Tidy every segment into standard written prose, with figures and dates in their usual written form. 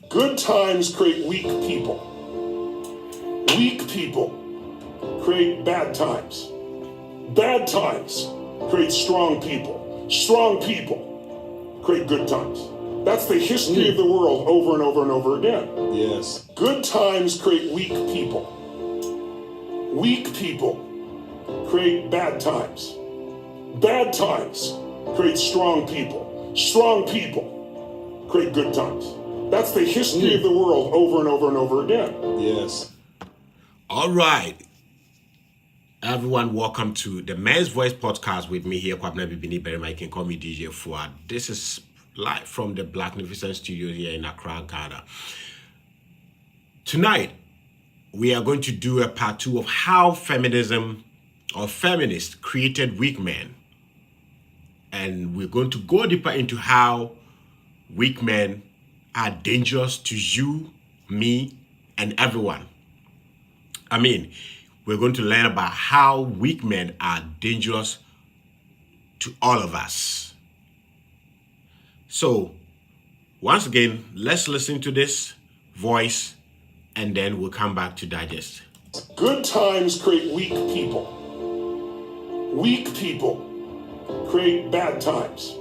Good times create weak people. Weak people create bad times. Bad times create strong people. Strong people create good times. That's the history of the world over and over and over again. Yes. Good times create weak people. Weak people create bad times. Bad times create strong people. Strong people create good times. That's the history of the world over and over and over again. Yes. All right. Everyone, welcome to the Men's Voice podcast with me here, Kwabena Bibini Berima. You can call me DJ Fuad. This is live from the Blacknificent Studio here in Accra, Ghana. Tonight, we are going to do a part 2 of how feminism or feminists created weak men. And we're going to go deeper into how weak men are dangerous to you, me, and everyone. I mean, we're going to learn about how weak men are dangerous to all of us. So, once again, let's listen to this voice and then we'll come back to digest. Good times create weak people. Weak people create bad times.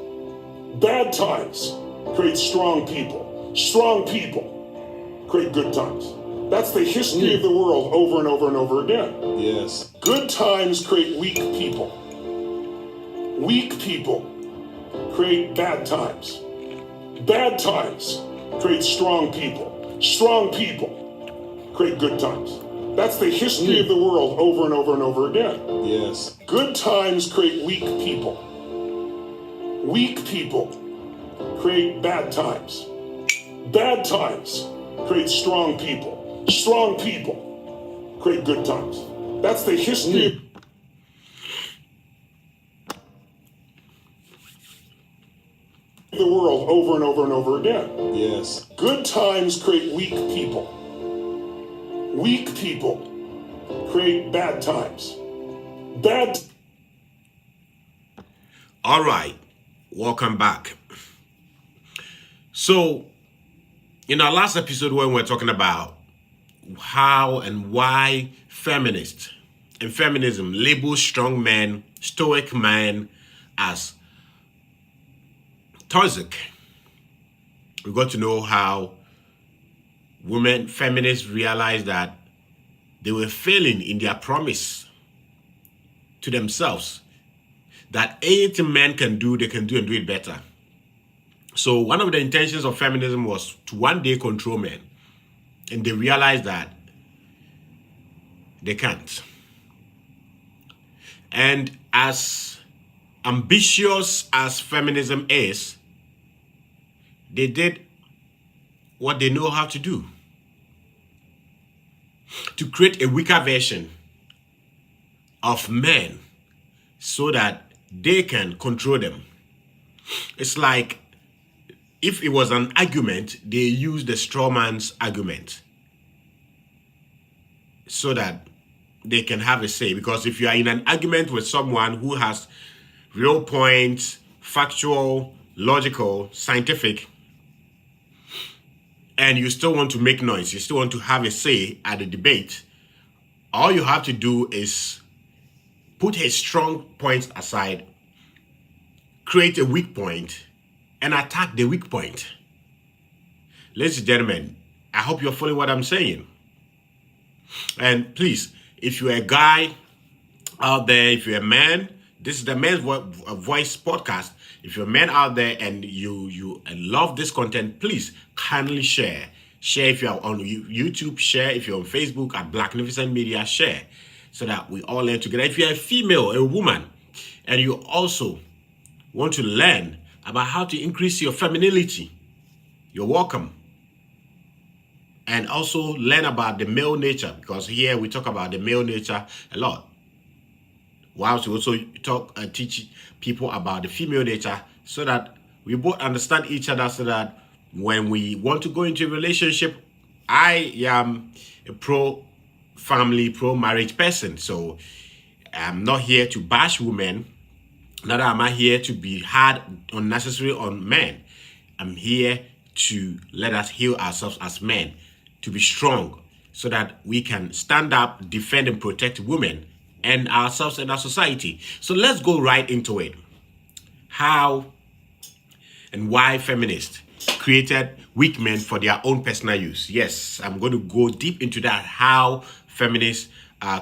Bad times create strong people. Strong people create good times. That's the history of the world over and over and over again. Yes. Good times create weak people. Weak people create bad times. Bad times create strong people. Strong people create good times. That's the history of the world over and over and over again. Yes. Good times create weak people. Weak people create bad times. Bad times create strong people. Strong people create good times. That's the history of the world over and over and over again. Yes. Good times create weak people. Weak people create bad times. Bad. All right, welcome back. So, in our last episode when we were talking about how and why feminists and feminism label strong men, stoic men as toxic, we got to know how women feminists realized that they were failing in their promise to themselves that anything men can do, they can do and do it better. So one of the intentions of feminism was to one day control men. And they realized that they can't. And as ambitious as feminism is, they did what they know how to do. To create a weaker version of men so that they can control them. It's like if it was an argument, they use the straw man's argument so that they can have a say. Because if you are in an argument with someone who has real points, factual, logical, scientific, and you still want to make noise, you still want to have a say at the debate, all you have to do is put his strong points aside, create a weak point, and attack the weak point. Ladies and gentlemen, I hope you're following what I'm saying. And please, if you're a guy out there, if you're a man, this is the Men's Voice podcast. If you're a man out there and you love this content, please kindly share. Share if you're on YouTube, share if you're on Facebook at Blacknificent Media, share so that we all learn together. If you're a female, a woman, and you also want to learn about how to increase your femininity, you're welcome. And also learn about the male nature, because here we talk about the male nature a lot. Whilst we also talk and teach people about the female nature so that we both understand each other, so that when we want to go into a relationship, I am a pro-family, pro-marriage person. So I'm not here to bash women. Neither am I here to be hard unnecessary on men. I'm here to let us heal ourselves as men, to be strong, so that we can stand up, defend and protect women and ourselves and our society. So let's go right into it. How and why feminists created weak men for their own personal use. Yes, I'm going to go deep into that, how feminists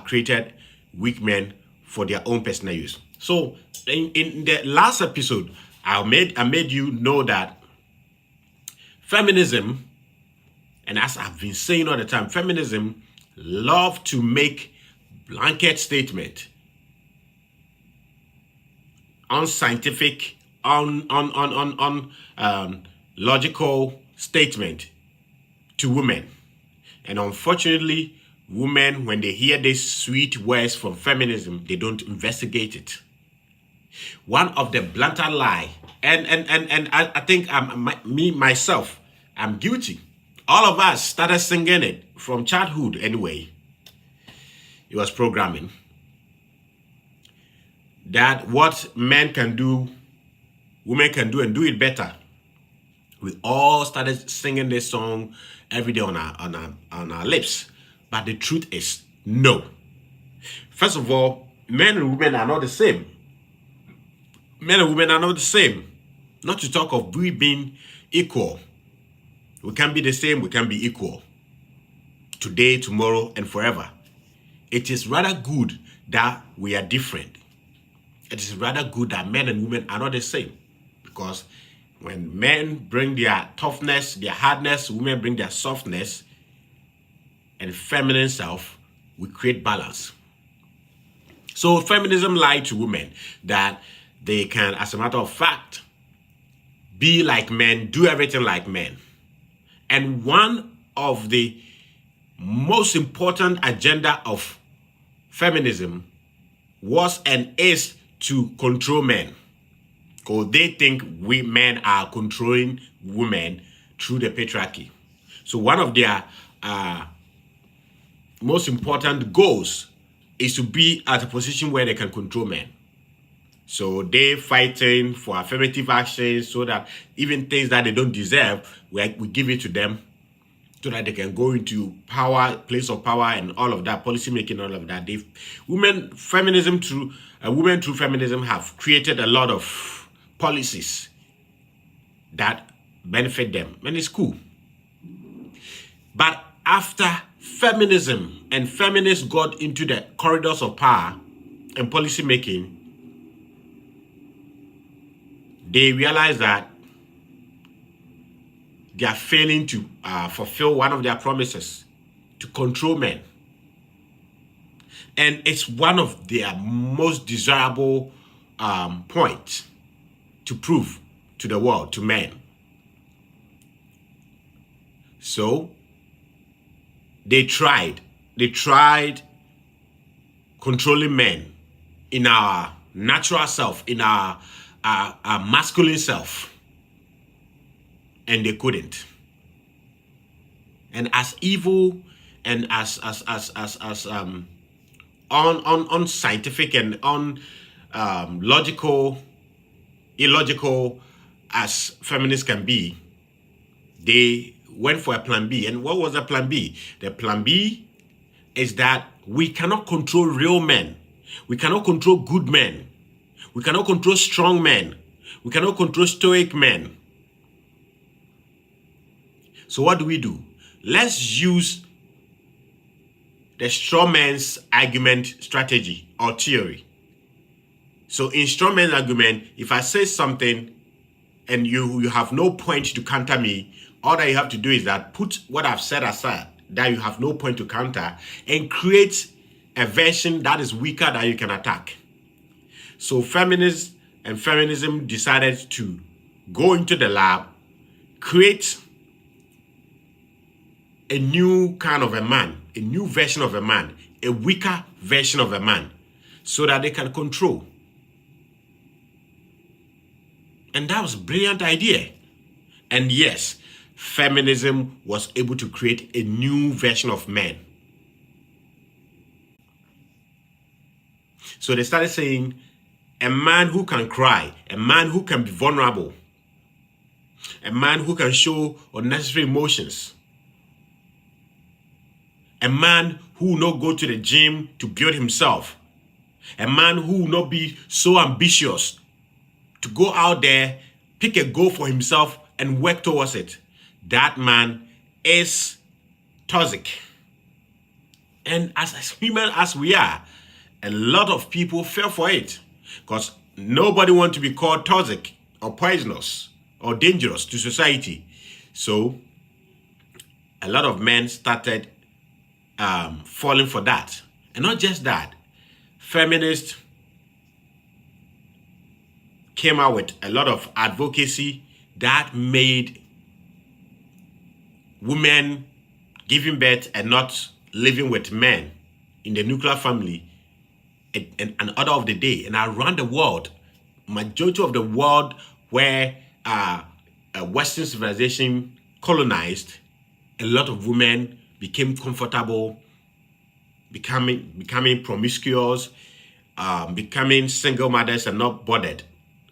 created weak men for their own personal use. So in the last episode, I made you know that feminism, and as I've been saying all the time, feminism love to make blanket statement, unscientific, logical statement to women. And unfortunately, women, when they hear these sweet words from feminism, they don't investigate it. One of the blatant lie, and I think myself, I'm guilty. All of us started singing it from childhood anyway. It was programming. That what men can do, women can do, and do it better. We all started singing this song every day on our lips. But the truth is, no. First of all, men and women are not the same. Men and women are not the same. Not to talk of we being equal. We can be the same, we can be equal. Today, tomorrow, and forever. It is rather good that we are different. It is rather good that men and women are not the same. Because when men bring their toughness, their hardness, women bring their softness and feminine self, we create balance. So feminism lied to women that they can, as a matter of fact, be like men, do everything like men. And one of the most important agenda of feminism was and is to control men. Because they think we men are controlling women through the patriarchy. So one of their most important goals is to be at a position where they can control men. So they fighting for affirmative action so that even things that they don't deserve, we give it to them so that they can go into power, place of power and all of that, policy making, all of that. Women through feminism have created a lot of policies that benefit them, and it's cool. But after feminism and feminists got into the corridors of power and policy making, they realized that they are failing to fulfill one of their promises, to control men. And it's one of their most desirable points to prove to the world, to men. So they tried controlling men in our natural self, in our masculine self, and they couldn't. And as evil and as unscientific and illogical as feminists can be, they went for a plan B. And what was the plan B? The plan B is that we cannot control real men. We cannot control good men. We cannot control strong men. We cannot control stoic men. So what do? Let's use the straw man's argument strategy or theory. So in straw man's argument, if I say something and you have no point to counter me, all that you have to do is that put what I've said aside, that you have no point to counter, and create a version that is weaker that you can attack. So feminists and feminism decided to go into the lab, create a new kind of a man, a new version of a man, a weaker version of a man, so that they can control. And that was a brilliant idea. And yes, feminism was able to create a new version of men. So they started saying, a man who can cry, a man who can be vulnerable, a man who can show unnecessary emotions, a man who will not go to the gym to build himself, a man who will not be so ambitious to go out there, pick a goal for himself and work towards it. That man is toxic. And as human as we are, a lot of people fell for it because nobody wants to be called toxic or poisonous or dangerous to society. So a lot of men started falling for that. And not just that, feminists came out with a lot of advocacy that made women giving birth and not living with men in the nuclear family an order of the day. And around the world, majority of the world where Western civilization colonized, a lot of women became comfortable, becoming promiscuous, becoming single mothers and not bothered.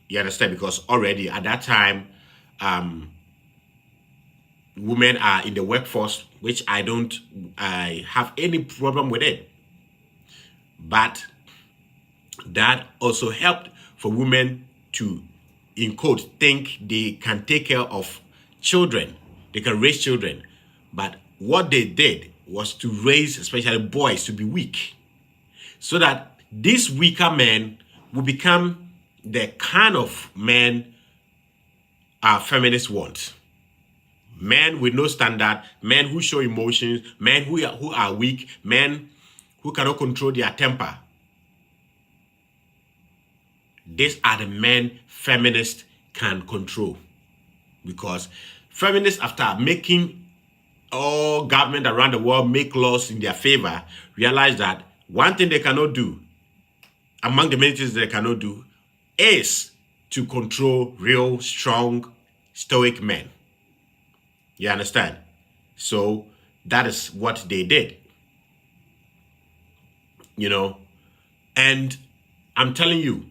You understand? Because already at that time, women are in the workforce, which I have any problem with it. But that also helped for women to, in quote, think they can take care of children. They can raise children. But what they did was to raise, especially boys, to be weak. So that these weaker men will become the kind of men our feminists want. Men with no standard, men who show emotions, men who are weak, men who cannot control their temper. These are the men feminists can control. Because feminists, after making all government around the world make laws in their favor, realize that one thing they cannot do, among the many things they cannot do, is to control real, strong, stoic men. You understand? So that is what they did. You know, and I'm telling you,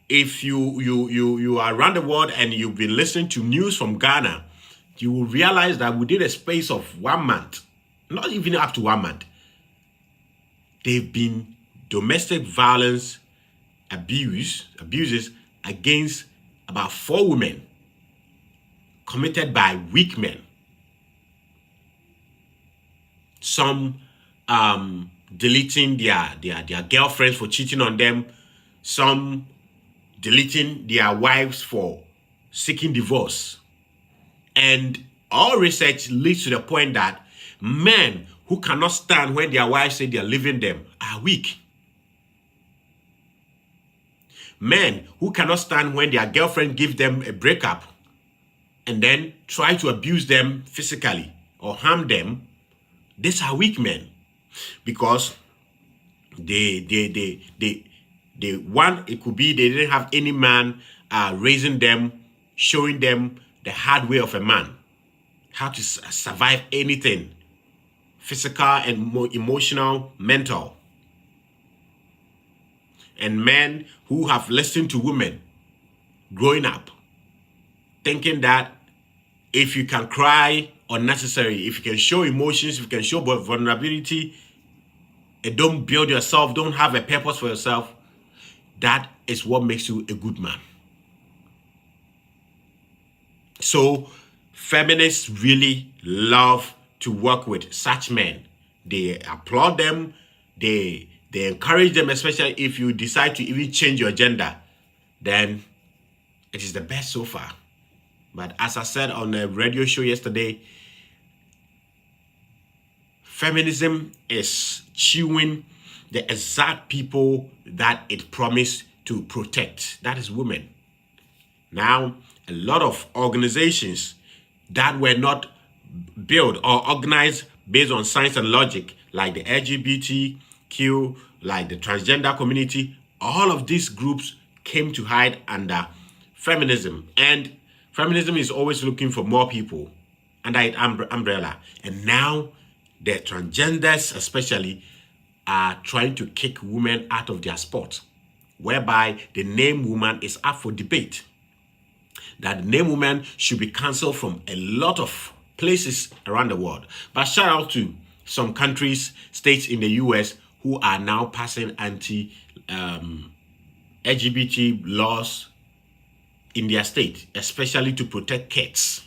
if you are around the world and you've been listening to news from Ghana, you will realize that within a space of 1 month, not even up to 1 month, they've been domestic violence abuses against about 4 women committed by weak men. Some deleting their girlfriends for cheating on them, some deleting their wives for seeking divorce. And all research leads to the point that men who cannot stand when their wives say they are leaving them are weak. Men who cannot stand when their girlfriend gives them a breakup and then try to abuse them physically or harm them, these are weak men. Because they one, it could be they didn't have any man raising them, showing them the hard way of a man, how to survive anything, physical and emotional, mental. And men who have listened to women growing up, thinking that if you can cry unnecessary, if you can show emotions, if you can show vulnerability, and don't build yourself, don't have a purpose for yourself, that is what makes you a good man. So feminists really love to work with such men. They applaud them, they encourage them, especially if you decide to even change your gender, then it is the best so far. But as I said on a radio show yesterday, feminism is chewing the exact people that it promised to protect. That is women. Now, a lot of organizations that were not built or organized based on science and logic, like the LGBTQ, like the transgender community, all of these groups came to hide under feminism. And feminism is always looking for more people under its umbrella. And now the transgenders especially are trying to kick women out of their spot, whereby the name woman is up for debate. that the name woman should be cancelled from a lot of places around the world. But shout out to some countries, states in the US who are now passing LGBT laws in their state, especially to protect kids.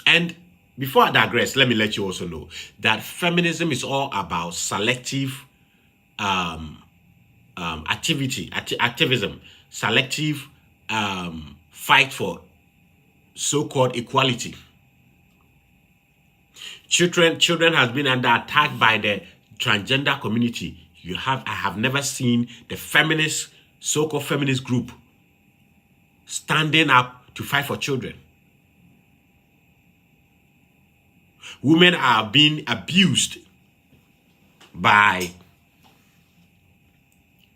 And before I digress, let me let you also know that feminism is all about selective activism, selective fight for so-called equality. Children has been under attack by the transgender community. I have never seen the so-called feminist group standing up to fight for children. Women are being abused by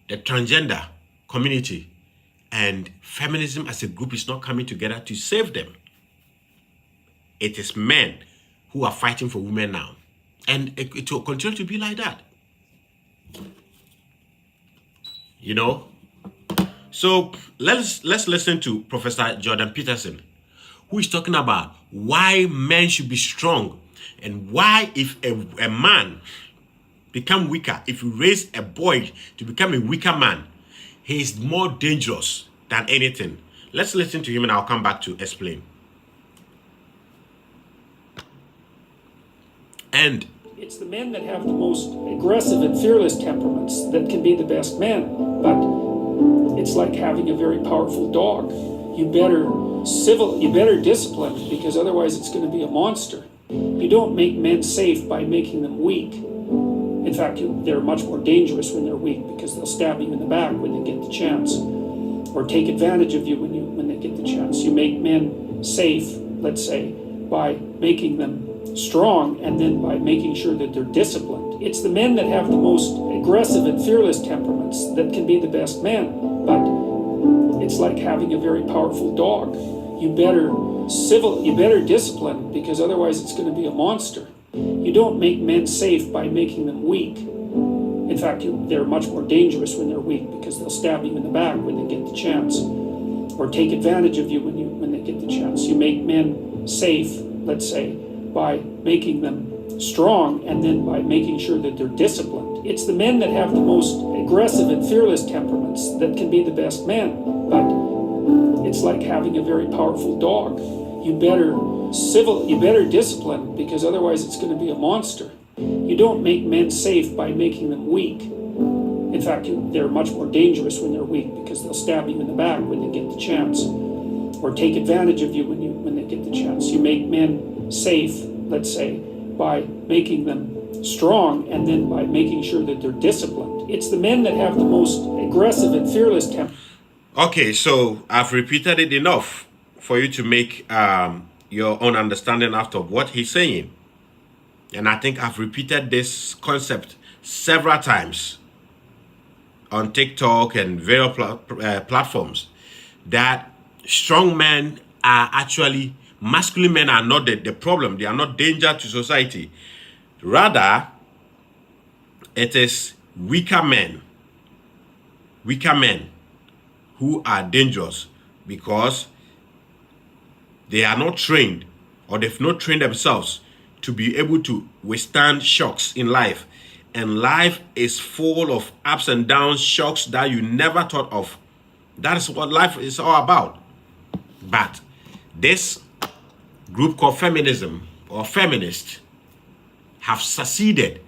the transgender community, and feminism as a group is not coming together to save them. It is men who are fighting for women now, and it will continue to be like that. You know? So let's listen to Professor Jordan Peterson, who is talking about why men should be strong and why if a man become weaker, if you raise a boy to become a weaker man, he is more dangerous than anything. Let's listen to him and I'll come back to explain. And it's the men that have the most aggressive and fearless temperaments that can be the best men. But it's like having a very powerful dog. You better discipline it, because otherwise it's going to be a monster. You don't make men safe by making them weak. In fact, they're much more dangerous when they're weak, because they'll stab you in the back when they get the chance, or take advantage of you when they get the chance. You make men safe, let's say, by making them strong, and then by making sure that they're disciplined. It's the men that have the most aggressive and fearless temperaments that can be the best men. But it's like having a very powerful dog. You better discipline it, because otherwise it's going to be a monster. You don't make men safe by making them weak. In fact, they're much more dangerous when they're weak, because they'll stab you in the back when they get the chance, or take advantage of you when they get the chance. You make men safe, let's say, by making them strong, and then by making sure that they're disciplined. It's the men that have the most aggressive and fearless temperaments that can be the best men. But it's like having a very powerful dog. You better discipline it, because otherwise it's going to be a monster. You don't make men safe by making them weak. In fact, they're much more dangerous when they're weak, because they'll stab you in the back when they get the chance, or take advantage of you when they get the chance. You make men safe, let's say, by making them strong, and then by making sure that they're disciplined. It's the men that have the most aggressive and fearless temper. Okay, so I've repeated it enough for you to make your own understanding out of what he's saying. And I think I've repeated this concept several times on TikTok and various platforms, that strong men are actually, masculine men are not the problem. They are not danger to society. Rather, it is weaker men who are dangerous, because they are not trained, or they've not trained themselves to be able to withstand shocks in life. And life is full of ups and downs, shocks that you never thought of. That is what life is all about. But this group called feminism, or feminists, have succeeded.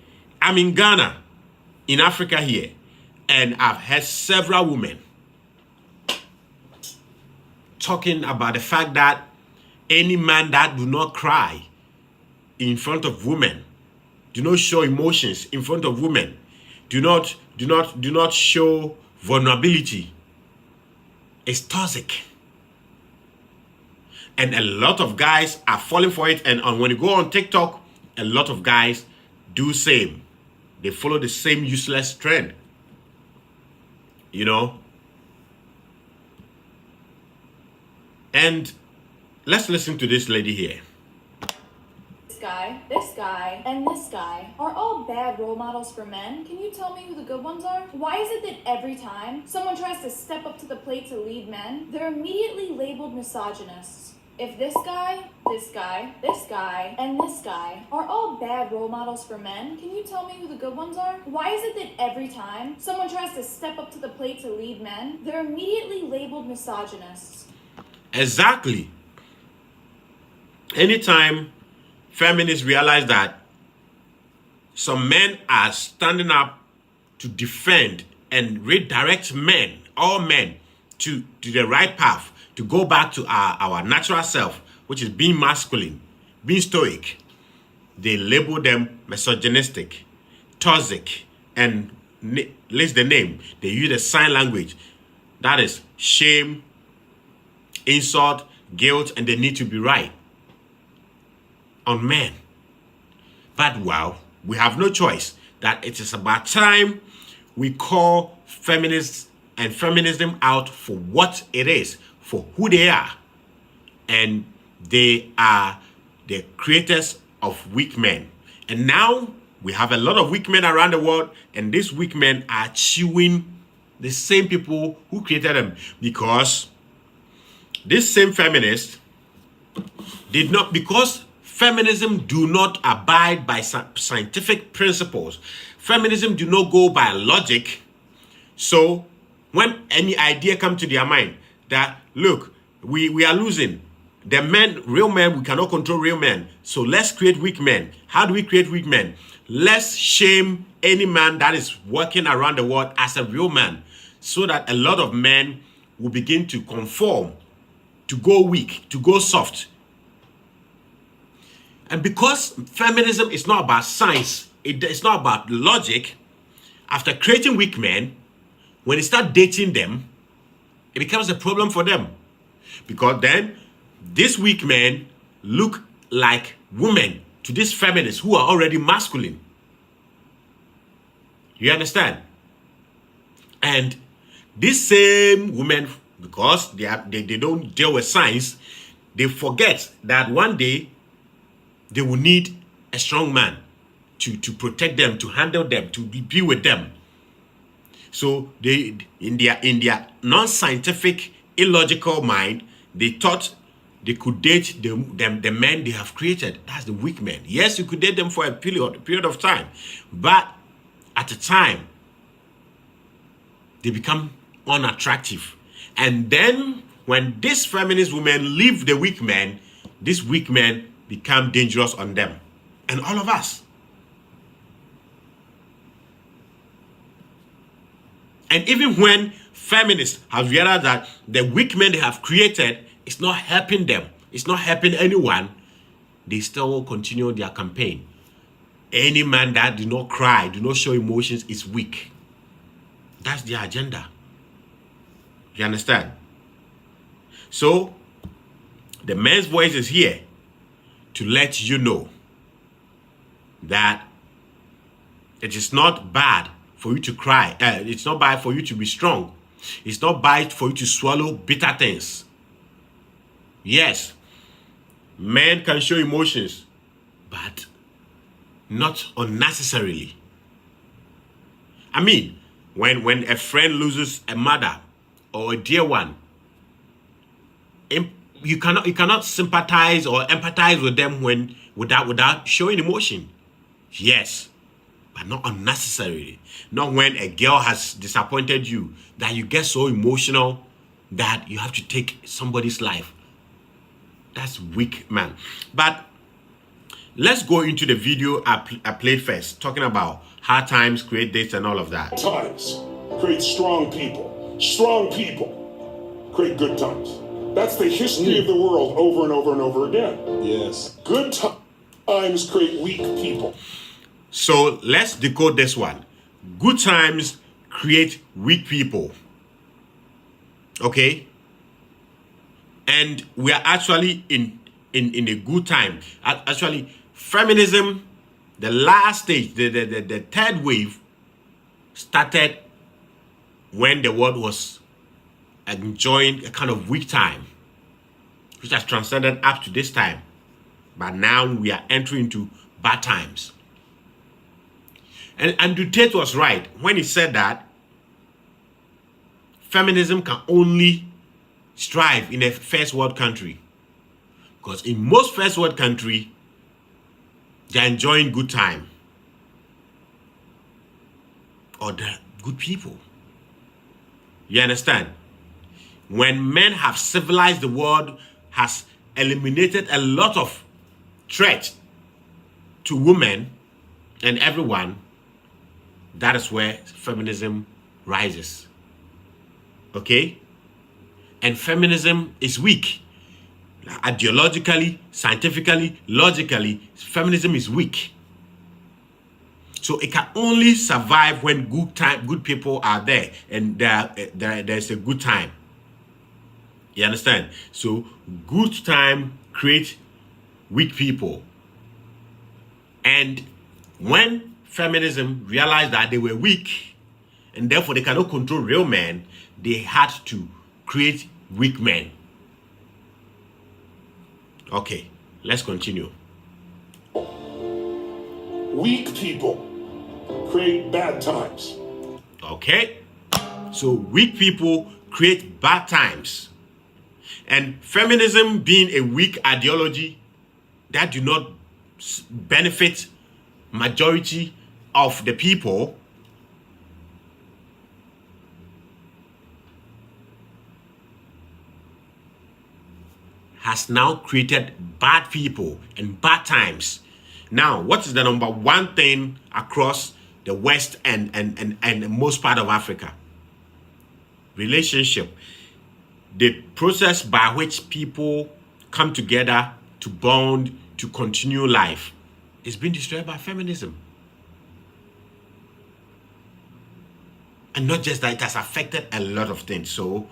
I'm in Ghana, in Africa here, and I've heard several women talking about the fact that any man that do not cry in front of women, do not show emotions in front of women, do not show vulnerability, is toxic. And a lot of guys are falling for it. And when you go on TikTok, a lot of guys do same. They follow the same useless trend. You know? And let's listen to this lady here. guy, and this guy are all bad role models for men. Can you tell me who the good ones are? Why is it that every time someone tries to step up to the plate to lead men, they're immediately labeled misogynists? If this guy, and this guy are all bad role models for men, can you tell me who the good ones are? Why is it that every time someone tries to step up to the plate to lead men, they're immediately labeled misogynists? Exactly. Anytime feminists realize that some men are standing up to defend and redirect men, all men, to the right path, to go back to our natural self, which is being masculine, being stoic, they label them misogynistic, toxic, and list the name. They use the sign language. That is shame, insult, guilt, and they need to be right on men. But well, we have no choice. That it is about time we call feminists and feminism out for what it is, for who they are. And they are the creators of weak men. And now we have a lot of weak men around the world, and these weak men are chewing the same people who created them, because this same feminist did not, because feminism do not abide by scientific principles. Feminism do not go by logic. So when any idea come to their mind that, look, we are losing. The men, real men, we cannot control real men. So let's create weak men. How do we create weak men? Let's shame any man that is working around the world as a real man, so that a lot of men will begin to conform, to go weak, to go soft. And because feminism is not about science, it's not about logic, after creating weak men, when they start dating them, it becomes a problem for them. Because then, these weak men look like women to these feminists who are already masculine. You understand? And these same women, because they don't deal with science, they forget that one day they will need a strong man to protect them, to handle them, to be with them. So they, in their non-scientific, illogical mind, they thought they could date the men they have created. That's the weak men. Yes, you could date them for a period of time, but at a time, they become unattractive. And then when these feminist women leave the weak men, these weak men become dangerous on them and all of us. And even when feminists have realized that the weak men they have created is not helping them, it's not helping anyone, they still continue their campaign. Any man that do not cry, do not show emotions is weak. That's their agenda. You understand? So, the man's voice is here to let you know that it is not bad for you to cry. It's not bad for you to be strong. It's not bad for you to swallow bitter things. Yes, men can show emotions, but not unnecessarily. I mean, when a friend loses a mother or a dear one, you cannot sympathize or empathize with them without showing emotion. Yes, but not unnecessarily. Not when a girl has disappointed you that you get so emotional that you have to take somebody's life. That's weak, man. But let's go into the video I played first, talking about hard times create this and all of that. Times create strong people. Strong people create good times. That's the history of the world over and over and over again. Yes. Good times create weak people. So let's decode this one. Good times create weak people. Okay? And we are actually in a good time. Actually, feminism, the last stage, the third wave, started when the world was enjoying a kind of weak time, which has transcended up to this time. But now we are entering into bad times. And Andrew Tate was right when he said that feminism can only strive in a first world country. Because in most first world country, they're enjoying good time. Or they're good people. You understand? When men have civilized the world, has eliminated a lot of threat to women and everyone, that is where feminism rises. Okay? And feminism is weak. Ideologically, scientifically, logically, feminism is weak. So it can only survive when good people are there and there's a good time. You understand? So good time creates weak people. And when feminism realized that they were weak and therefore they cannot control real men, they had to create weak men. Okay, let's continue. Weak people create bad times. Okay, so weak people create bad times. And feminism being a weak ideology that do not benefit majority of the people, has now created bad people and bad times. Now, what is the number one thing across the West and most part of Africa? Relationship. The process by which people come together to bond, to continue life, is being destroyed by feminism. And not just that, it has affected a lot of things. So,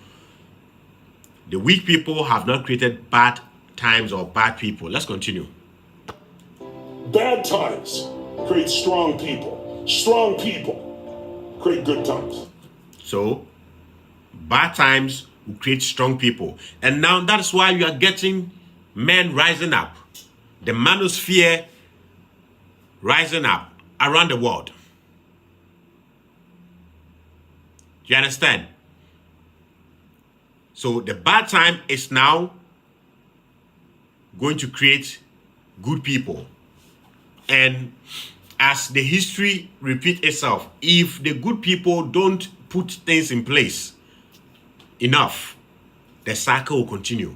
the weak people have not created bad times or bad people. Let's continue. Bad times create strong people. Strong people create good times. So, bad times will create strong people. And now that's why you are getting men rising up. The manosphere rising up around the world. You understand? So the bad time is now going to create good people. And as the history repeats itself, if the good people don't put things in place enough, the cycle will continue.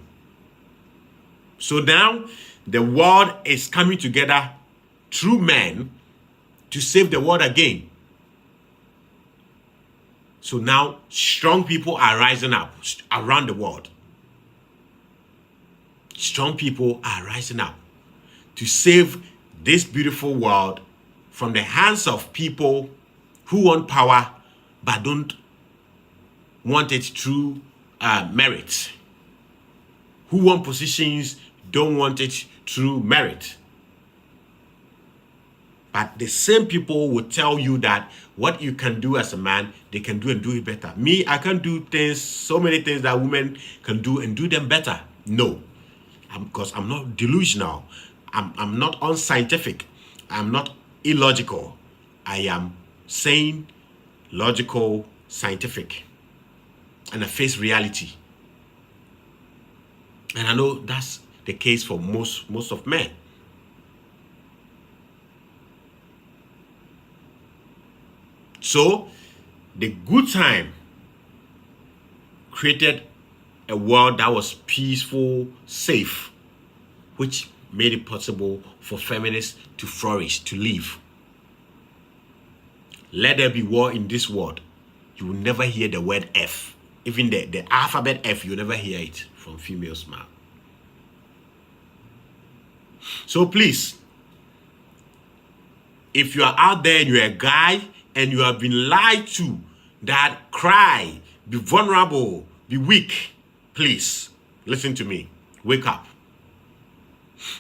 So now the world is coming together through men to save the world again. So now strong people are rising up around the world. Strong people are rising up to save this beautiful world from the hands of people who want power but don't want it through merit. Who want positions don't want it through merit. But the same people will tell you that what you can do as a man, they can do and do it better. Me, I can do things, so many things that women can do and do them better. No, because I'm not delusional. I'm not unscientific. I'm not illogical. I am sane, logical, scientific. And I face reality. And I know that's the case for most of men. So, the good time created a world that was peaceful, safe, which made it possible for feminists to flourish, to live. Let there be war in this world. You will never hear the word F. Even the alphabet F, you'll never hear it from females' mouth. So please, if you are out there and you're a guy and you have been lied to, that cry, be vulnerable, be weak, please listen to me. Wake up.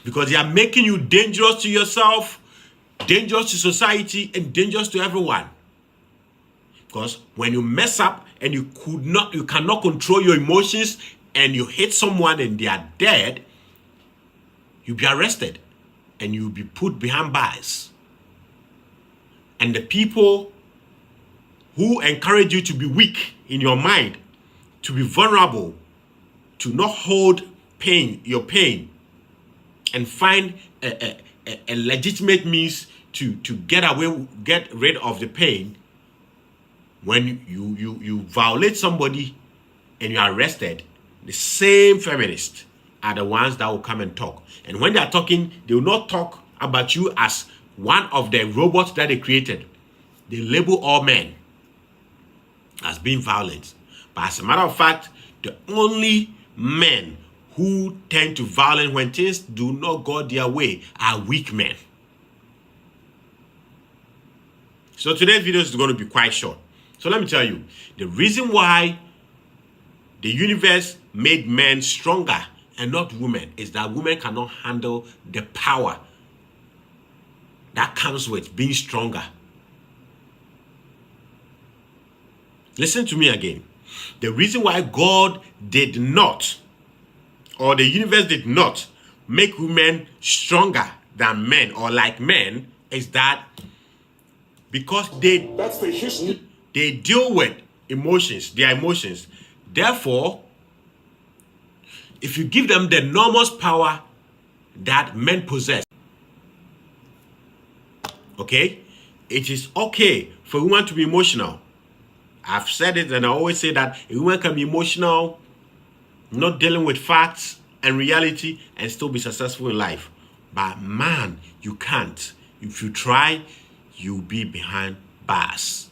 Because they are making you dangerous to yourself, dangerous to society, and dangerous to everyone. Because when you mess up and you cannot control your emotions and you hit someone and they are dead, you'll be arrested. and you'll be put behind bars. And the people who encourage you to be weak in your mind, to be vulnerable, to not hold your pain, and find a legitimate means to get rid of the pain. When you violate somebody and you are arrested, the same feminists are the ones that will come and talk. And when they are talking, they will not talk about you as one of the robots that they created. They label all men as being violent. But as a matter of fact, the only men who tend to violence when things do not go their way are weak men. So today's video is going to be quite short. So let me tell you, the reason why the universe made men stronger and not women is that women cannot handle the power that comes with being stronger. Listen to me again. The reason why God did not, or the universe did not, make women stronger than men or like men is that because That's the history. they deal with their emotions. Therefore, if you give them the enormous power that men possess, okay, it is okay for a woman to be emotional. I've said it and I always say that a woman can be emotional, not dealing with facts and reality, and still be successful in life. But man, you can't. If you try, you'll be behind bars.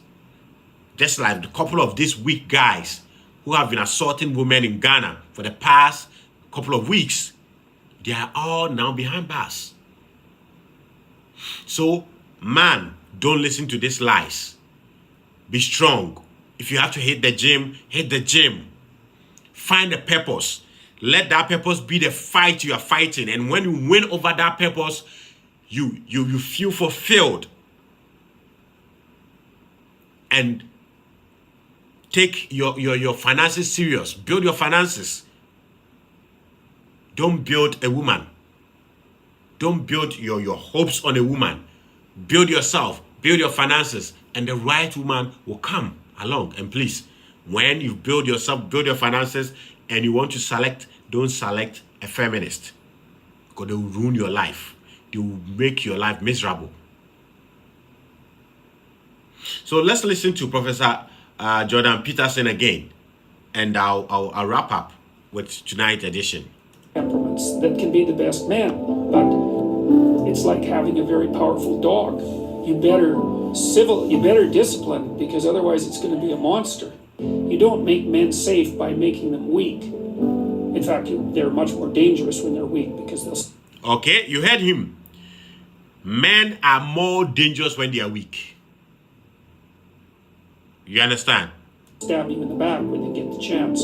Just like a couple of these weak guys who have been assaulting women in Ghana for the past couple of weeks, they are all now behind bars. So, man, don't listen to these lies. Be strong. If you have to hit the gym, hit the gym. Find a purpose. Let that purpose be the fight you are fighting. And when you win over that purpose, you feel fulfilled. And take your finances serious. Build your finances. Don't build a woman. Don't build your hopes on a woman. Build yourself. Build your finances. And the right woman will come along. And please, when you build yourself, build your finances, and you want to select, don't select a feminist. Because they will ruin your life. They will make your life miserable. So let's listen to Professor Jordan Peterson again, and I'll wrap up with tonight's edition. Temperaments that can be the best man, but it's like having a very powerful dog. You better discipline, because otherwise it's going to be a monster. You don't make men safe by making them weak. In fact, they're much more dangerous when they're weak, because they'll... Okay, you heard him. Men are more dangerous when they are weak. You understand? stab you in the back when they get the chance,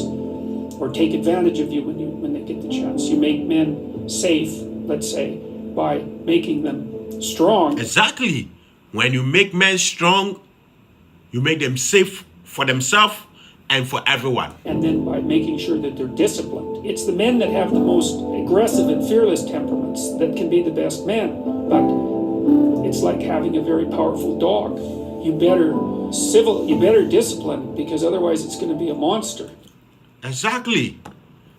or take advantage of you when they get the chance. You make men safe, let's say, by making them strong. Exactly. When you make men strong, you make them safe for themselves and for everyone. And then by making sure that they're disciplined. It's the men that have the most aggressive and fearless temperaments that can be the best men. But it's like having a very powerful dog. You better discipline, because otherwise it's going to be a monster. Exactly.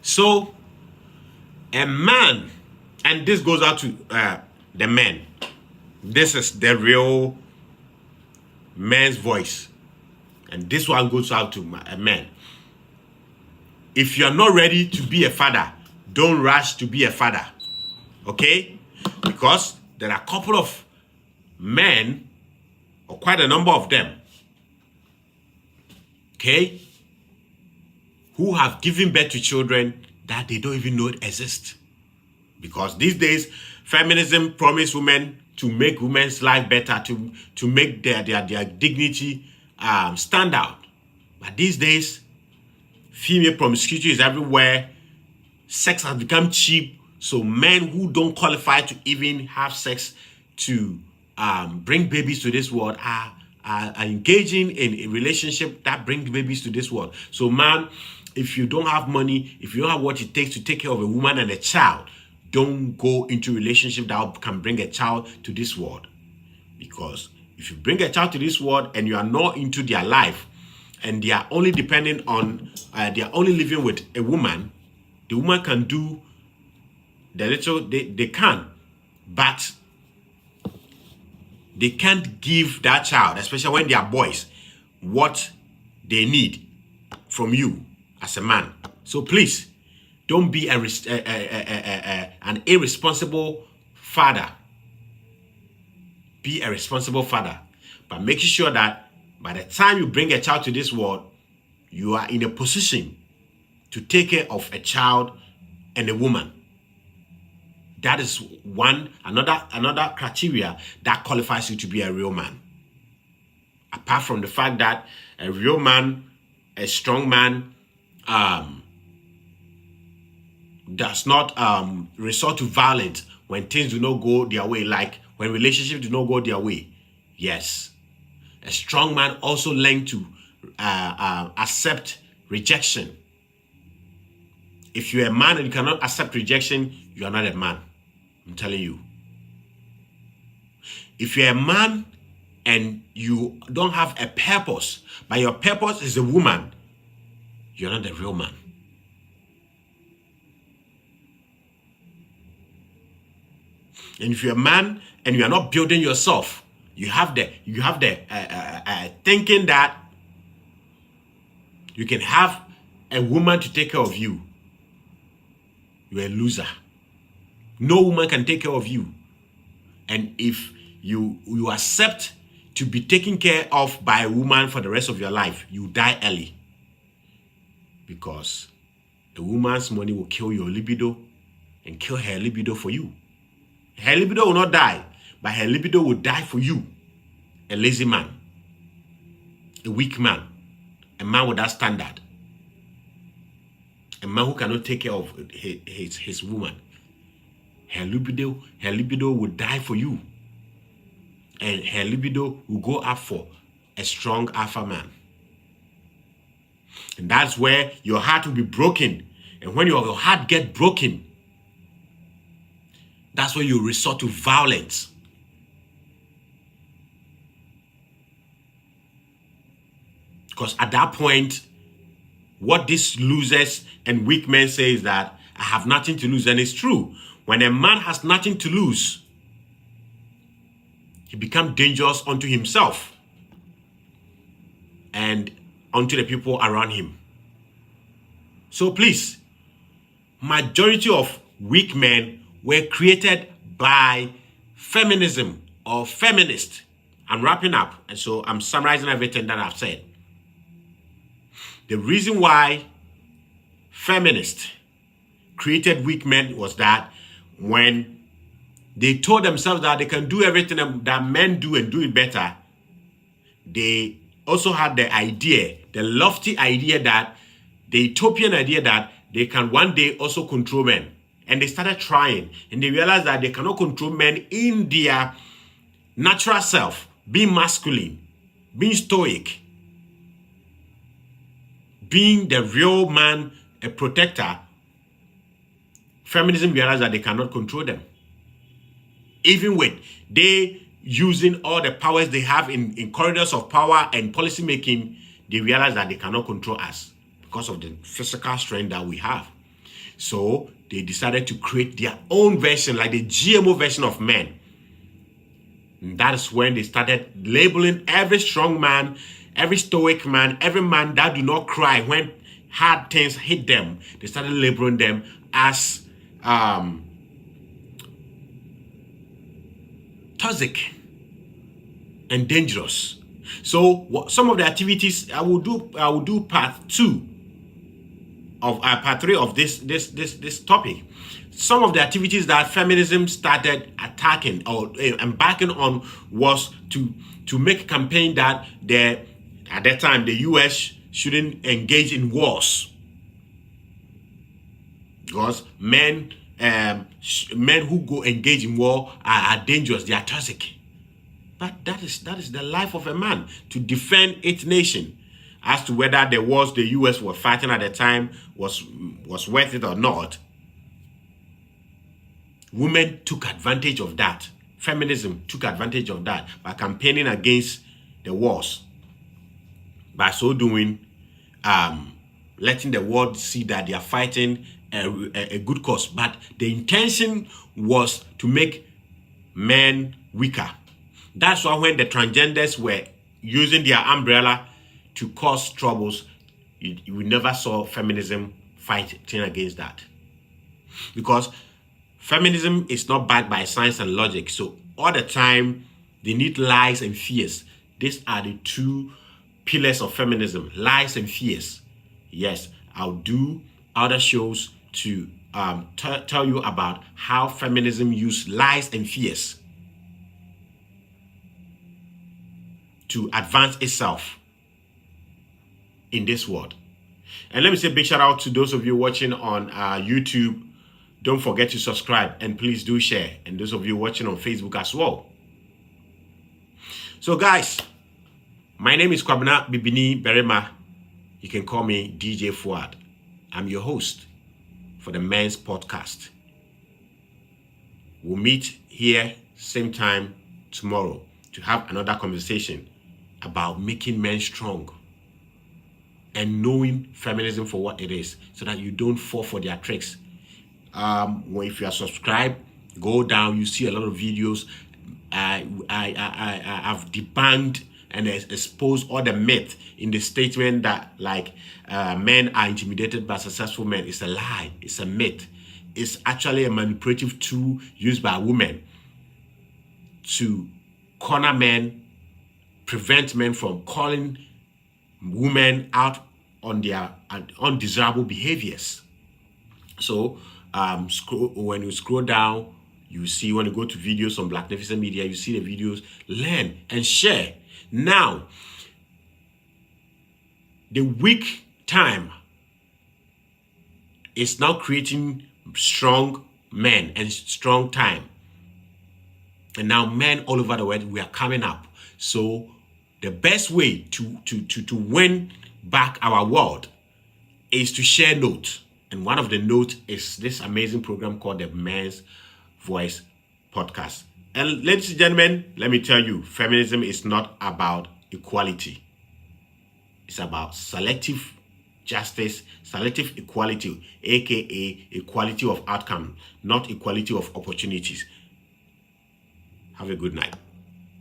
So, a man, and this goes out to the men. This is the real man's voice. And this one goes out to a man. If you are not ready to be a father, don't rush to be a father. Okay? Because there are a couple of men, or quite a number of them, okay, who have given birth to children that they don't even know exist. Because these days, feminism promises women to make women's life better, to make their dignity stand out. But these days, female promiscuity is everywhere. Sex has become cheap. So men who don't qualify to even have sex to bring babies to this world are engaging in a relationship that brings babies to this world. So man, if you don't have money, if you don't have what it takes to take care of a woman and a child, don't go into relationship that can bring a child to this world. Because if you bring a child to this world and you are not into their life, and they are only depending on, they are only living with a woman, the woman can do the little they can, but they can't give that child, especially when they are boys, what they need from you as a man. So please, don't be an irresponsible father. Be a responsible father, but making sure that by the time you bring a child to this world, you are in a position to take care of a child and a woman. That is another criteria that qualifies you to be a real man. Apart from the fact that a real man, a strong man, does not resort to violence when things do not go their way, like when relationships do not go their way. Yes, a strong man also learns to accept rejection. If you're a man and you cannot accept rejection, you are not a man. I'm telling you. If you're a man and you don't have a purpose, but your purpose is a woman, you're not a real man. And if you're a man and you are not building yourself, you have the thinking that you can have a woman to take care of you, you're a loser. No woman can take care of you. And if you accept to be taken care of by a woman for the rest of your life, you die early. Because a woman's money will kill your libido and kill her libido for you. Her libido will not die, but her libido will die for you. A lazy man, a weak man, a man without standard, a man who cannot take care of his woman. Her libido will die for you. And her libido will go up for a strong alpha man. And that's where your heart will be broken. And when your heart gets broken, that's where you resort to violence. Because at that point, what these losers and weak men say is that I have nothing to lose. And it's true. When a man has nothing to lose, he becomes dangerous unto himself and unto the people around him. So please, majority of weak men were created by feminism or feminists. I'm wrapping up, and so I'm summarizing everything that I've said. The reason why feminists created weak men was that when they told themselves that they can do everything that men do and do it better, they also had the idea, the lofty idea that, the utopian idea that they can one day also control men. And they started trying, and they realized that they cannot control men in their natural self, being masculine, being stoic, being the real man, a protector. Feminism realized that they cannot control them. Even with they using all the powers they have in corridors of power and policy making, they realize that they cannot control us because of the physical strength that we have. So they decided to create their own version, like the GMO version of men. And that is when they started labeling every strong man, every stoic man, every man that do not cry when hard things hit them. They started labeling them as toxic and dangerous. So some of the activities I will do part 2 of part 3 of this topic. Some of the activities that feminism started attacking or embarking on was to make a campaign that at that time the US shouldn't engage in wars, because men who go engage in war are dangerous, they are toxic. But that is the life of a man, to defend its nation. As to whether the wars the US were fighting at the time was worth it or not, women took advantage of that. Feminism took advantage of that by campaigning against the wars. By so doing, letting the world see that they are fighting a good cause. But the intention was to make men weaker. That's why when the transgenders were using their umbrella to cause troubles, you never saw feminism fighting against that. Because feminism is not backed by science and logic. So all the time, they need lies and fears. These are the two pillars of feminism, lies and fears. Yes, I'll do other shows to tell you about how feminism uses lies and fears to advance itself in this world. And let me say a big shout out to those of you watching on YouTube. Don't forget to subscribe and please do share. And those of you watching on Facebook as well. So guys, my name is Kwabena Bibini Berema. You can call me DJ Fuad. I'm your host for the Men's Podcast. We'll meet here same time tomorrow to have another conversation about making men strong and knowing feminism for what it is so that you don't fall for their tricks. If you are subscribed, go down, you see a lot of videos. I've debunked and exposed all the myth in the statement that men are intimidated by successful men. It's a lie. It's a myth. It's actually a manipulative tool used by women to corner men, prevent men from calling women out on their undesirable behaviors. So when you scroll down, you see, when you go to videos on Blacknificent Media, you see the videos, learn and share. Now, the weak time is now creating strong men and strong time. And now men all over the world, we are coming up. So the best way to win back our world is to share notes. And one of the notes is this amazing program called the Men's Voice Podcast. And ladies and gentlemen, let me tell you, feminism is not about equality. It's about selective justice, selective equality, aka equality of outcome, not equality of opportunities. Have a good night.